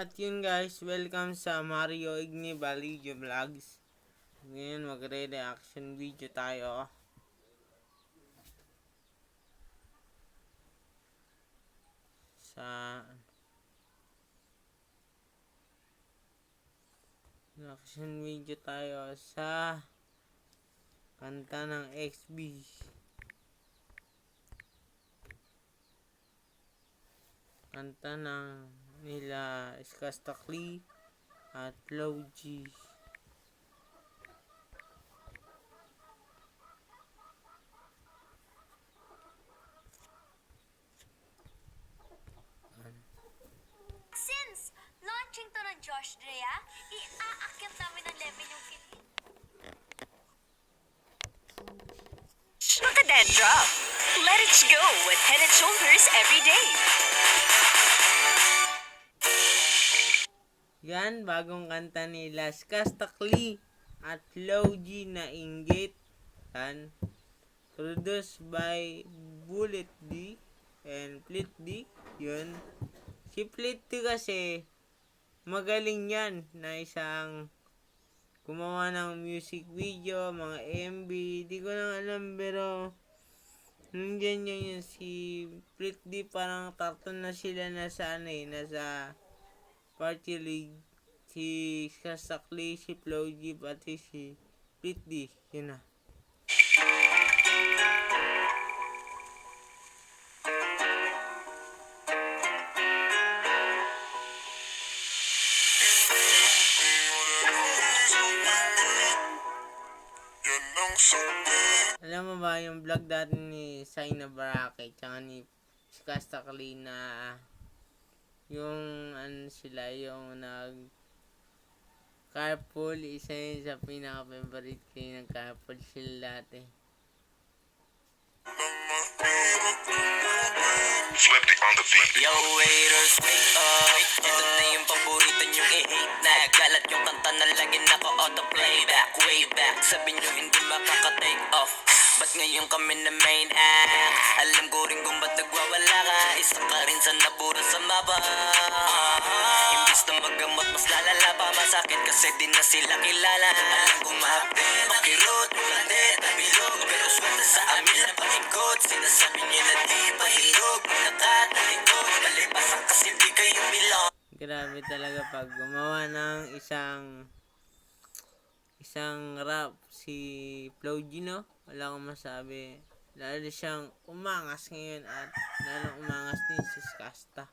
At yun guys, welcome sa Mario Igni Baligyo Vlogs. Ngayon magre-reaction video tayo sa kanta ng XB. Kanta ng nila Skastakli at Flo G. Since launching to ng Josh Drea, iaakyat namin ang level yung kilit. Makadandruff. Let it go with Head and Shoulders every day. Yan, bagong kanta nila Skastakli at Flo G na Inggit. Yan. Produced by Bullet D and Fleet D. Yun. Si Fleet D kasi magaling yan na isang gumawa ng music video, mga MV, di ko lang alam, pero nandiyan yun si Fleet D, parang tartan na sila nasa Party League. Si Skastakli, si Flo G, pati si Fleet D. Yun na. Alam mo ba yung vlog dati ni Saina Barake tsaka ni Skastakli na yung sila yung carpool, isa yun sa pinaka-favorite ko yung carpool sila dati. Flip it on the beat. Yo, waiters, wake up. Ito na yung paborito nyo i-hate na. Galat yung kanta na lagi naka-auto-playback. Way back, sabi nyo hindi makaka-take off. Ba't ngayon kami na main act? Alam ko rin kung ba't nagwawala ka. Isa ka rin sa nabura sa mapa. Imbis na magamot, mas lalala pa. Masakit kasi di na sila kilala. Alam kong mahapin, makirot, ulandet, nabilog. Pero swerte sa amin na paikot. Sinasabi nyo na di pahilog. Nakatalikod, malipasan kasi di kayo bilog. Grabe talaga pag gumawa ng isang rap si Flo G, no? Wala akong masabi. Lalo siyang umangas ngayon at lalo umangas din si Skasta.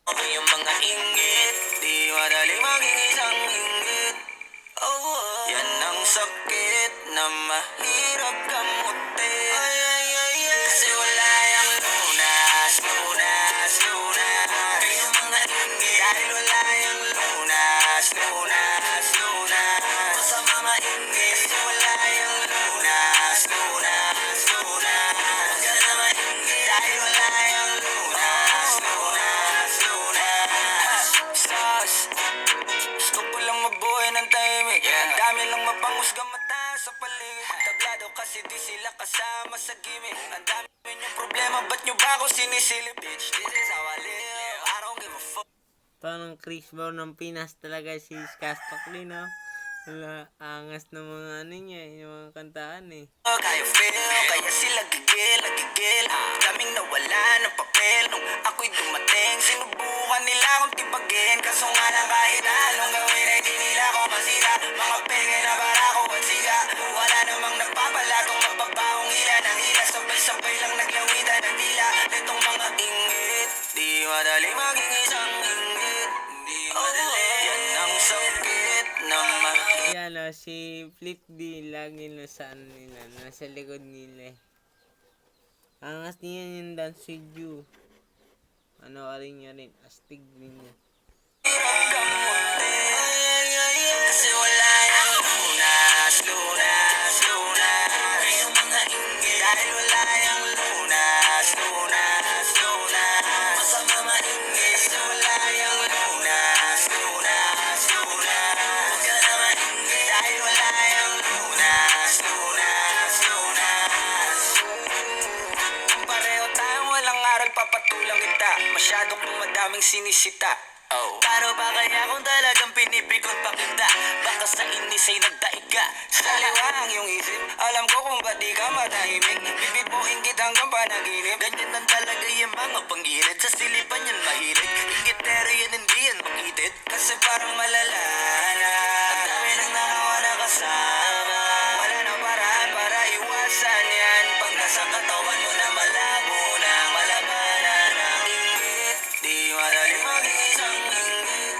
Okay yung mga ingit, di madali maging isang ingit. Oh, yan ang sakit na mahirap gamutin. Kasi wala yung lunas. Kayo mga ingit, dahil wala yung lunas. Masama maingit, kasi wala yung lunas. Huwag ka na maingit, dahil wala yung lunas. Stars, gusto ko lang mabuhay ng tahimik. Ang dami lang mapanghusga mata sa paligid. Tablado kasi di sila kasama sa gimmick. Ang dami niyong problema, ba't nyo ba ako sinisilip? Bitch, this is how I live, I don't give a fuck. Parang Chris Brown ng Pinas talaga si Skastakli, no? Wala, angas ng mga niya, yung mga kantaan eh. Kaya feel, kaya sila gigil. Daming nawala ng papel nung ako'y dumating. Sinubukan nila akong tipagin, kaso nga lang kahit anong gawin ay di nila ako masira. Mga peke na para ko at siga. Wala namang nagpapalatong mababaong hila ng hila. Sabay-sabay lang naglawitan ng dila. Itong mga ingit, di madali maging isang ingit. Di madali, yan ang sakit na Yan o, si Fleet D, lagi nasa nila, nasa likod nila eh. Angas niya yung dance with you. Ano rin niya rin, astig din niya. kasi wala yung lunas. Kayo mga ingit, dahil wala yung lunas. Masama maingit, kasi wala yung lunas. Huwag ka na maingit, dahil wala yung lunas. Kung pareho tayong walang aral, papatulang kita. Masyado kong madaming sinisita. Oh. Paano pa kaya kung talagang pinipikon pa kita? Baka sa inis ay nagdaiga. Sa liwanag yung isip, alam ko kung ba't di ka matahimik. Bibig mo inggit hanggang panaginip. Ganyan lang talaga yung mga panggilid. Sa silipan yan mahilig. Inggitero yan, hindi yan makitid. Kasi parang malala na ang dami nang nakawa na kasama. Wala nang paraan para iwasan yan. Pag nasa katawan mo na malabo na malabanan ang inggit. Di madali mag-isang inggit.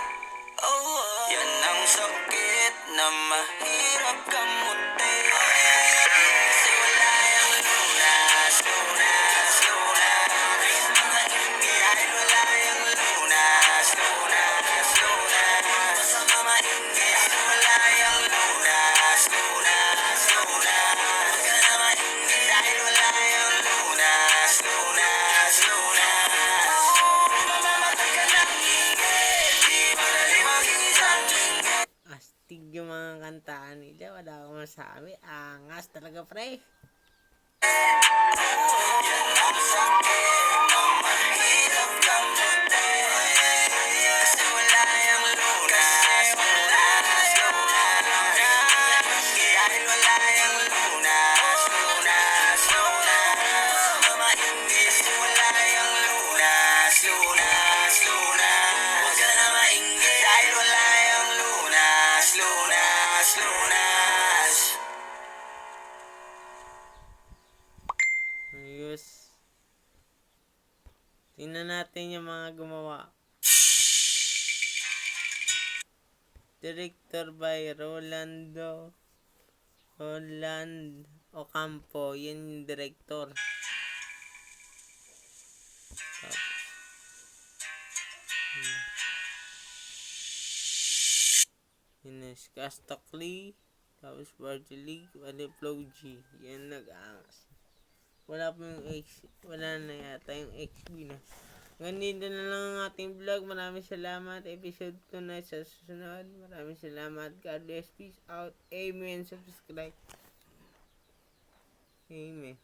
Oh, yan ang sakit na mahirap kamutin. Kasi wala yung lunas, lunas, lunas. Mga inggit. Dahil wala yung lunas, lunas, lunas. Basta mainggit. Kasi wala yung lunas, lunas, lunas. Huwag ka na mainggit. Dahil wala yung lunas, lunas, lunas. Mamamatay ka ng inggit. Di madali mag-isang inggit. Astig yung mga kantaan nila. Wala akong masabi. Angas talaga, pre. Yan ang sakit na mahirap kamutin. Kasi wala yung lunas, lunas, lunas. Dahil wala yung lunas, lunas, lunas. Basta mainggit. Kasi wala yung lunas, lunas, lunas. Huwag ka na mainggit. Dahil wala yung lunas, lunas, lunas. Ayos. Tingnan natin yung mga gumawa. Director by Roland Ocampo. Yan yung director. Tapos, yun is Castakli. Tapos Bartley. Flow G. Yan nag-aangas. Wala pa yung X. Wala na yata yung XB na. Ganito na lang ang ating vlog. Maraming salamat. Episode 2 na sa susunod. Maraming salamat. God bless. Peace out. Amen. Subscribe. Amen.